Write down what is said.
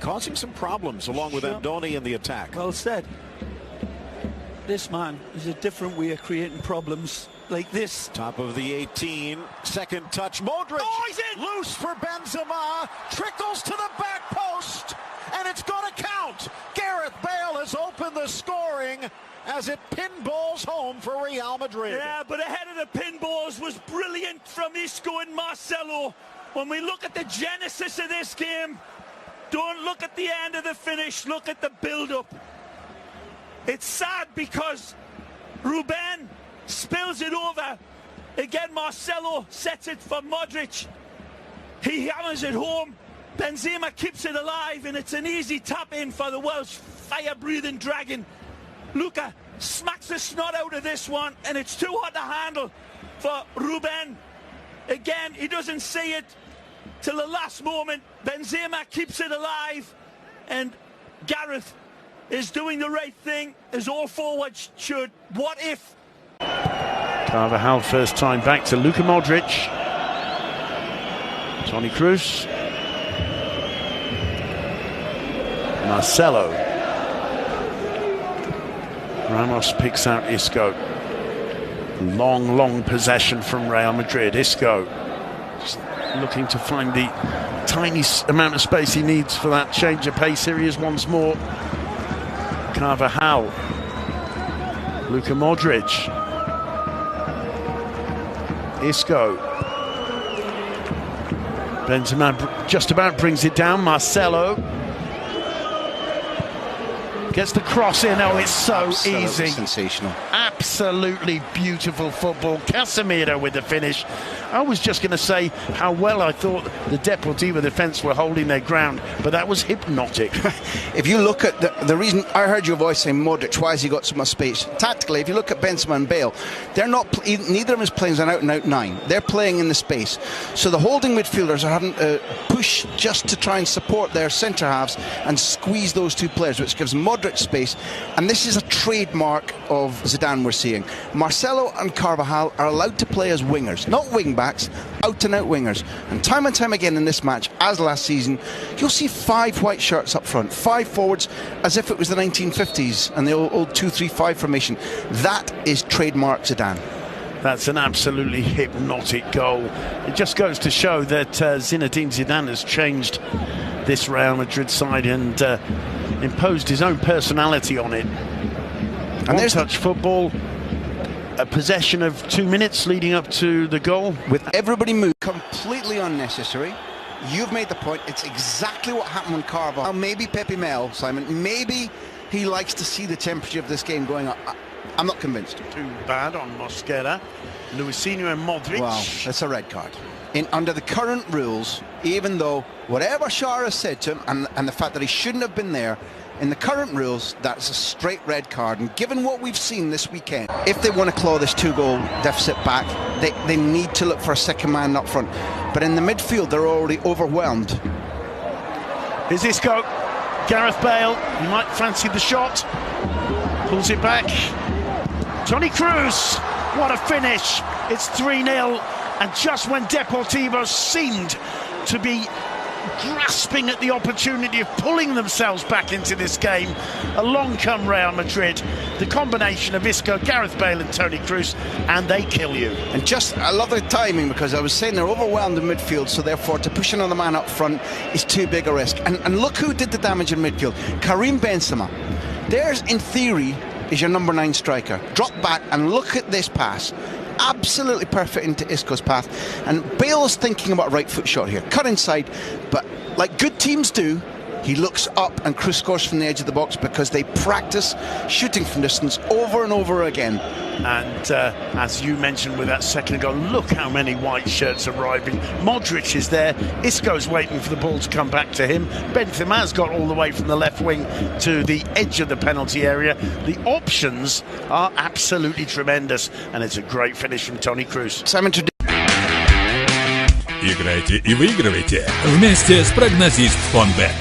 causing some problems along with Andoni in the attack. Well said. This man is a different way of creating problems like this. Top of the 18, second touch, Modric. Oh, he's in! Loose for Benzema, trickles to the back post, and it's going to count. Gareth Bale has opened the scoring as it pinballs home for Real Madrid. Yeah, but ahead of the pinballs was brilliant from Isco and Marcelo. When we look at the genesis of this game, don't look at the end of the finish, look at the build-up. It's sad because Ruben spills it over. Again, Marcelo sets it for Modric. He hammers it home. Benzema keeps it alive, and it's an easy tap-in for the world's fire-breathing dragon. Luka smacks the snot out of this one, and it's too hard to handle for Ruben. Again, he doesn't see it till the last moment. Benzema keeps it alive, and Gareth is doing the right thing, as all forwards should. What if? Carvajal first time back to Luka Modric. Toni Kroos. Marcelo. Ramos picks out Isco. Long possession from Real Madrid. Isco just looking to find the tiny amount of space he needs for that change of pace. Here he is once more. Carvajal. Luka Modric. Isco. Benzema just about brings it down. Marcelo gets the cross in. Oh, it's so easy. Sensational. Absolutely beautiful football. Casemiro with the finish. I was just going to say how well I thought the Deportivo defence were holding their ground, but that was hypnotic. If you look at the reason I heard your voice saying Modric, why has he got so much space? Tactically, if you look at Benzema and Bale, they're not. Neither of them is playing as an out-and-out 9. They're playing in the space. So the holding midfielders are having to push just to try and support their centre halves and squeeze those two players, which gives Modric space. And this is a trademark of Zidane we're seeing. Marcelo and Carvajal are allowed to play as wingers, not wing backs, out-and-out wingers. And time again in this match, as last season, you'll see 5 white shirts up front, 5 forwards, as if it was the 1950s and the old 2-3-5 formation. That is trademark Zidane. That's an absolutely hypnotic goal. It just goes to show that Zinedine Zidane has changed this Real Madrid side and imposed his own personality on it. And there's touch football, a possession of 2 minutes leading up to the goal. With everybody moved, completely unnecessary. You've made the point. It's exactly what happened when Carvajal. Maybe Pepe Mel, Simon, maybe he likes to see the temperature of this game going up. I'm not convinced. Too bad on Mosquera. Luisinho and Modric. Wow, that's a red card. Under the current rules, even though whatever Shara said to him and the fact that he shouldn't have been there, in the current rules, that's a straight red card. And given what we've seen this weekend, if they want to claw this 2-goal deficit back, they need to look for a second man up front. But in the midfield, they're already overwhelmed. Here's Isco. Gareth Bale. He might fancy the shot. Pulls it back. Toni Kroos. What a finish. It's 3-0. And just when Deportivo seemed to be grasping at the opportunity of pulling themselves back into this game, along come Real Madrid. The combination of Isco, Gareth Bale and Toni Kroos, and they kill you. And just, I love the timing, because I was saying they're overwhelmed in midfield, so therefore to push another man up front is too big a risk. And look who did the damage in midfield. Karim Benzema. There's, in theory, is your number 9 striker. Drop back and look at this pass. Absolutely perfect into Isco's path, and Bale's thinking about right foot shot here, cut inside, but like good teams do, he looks up and Kroos scores from the edge of the box because they practice shooting from distance over and over again. And as you mentioned with that second goal, look how many white shirts arriving. Modric is there, Isco's waiting for the ball to come back to him. Benzema's got all the way from the left wing to the edge of the penalty area. The options are absolutely tremendous, and it's a great finish from Toni Kroos. Играйте и выигрывайте вместе с прогнозист Фонбет.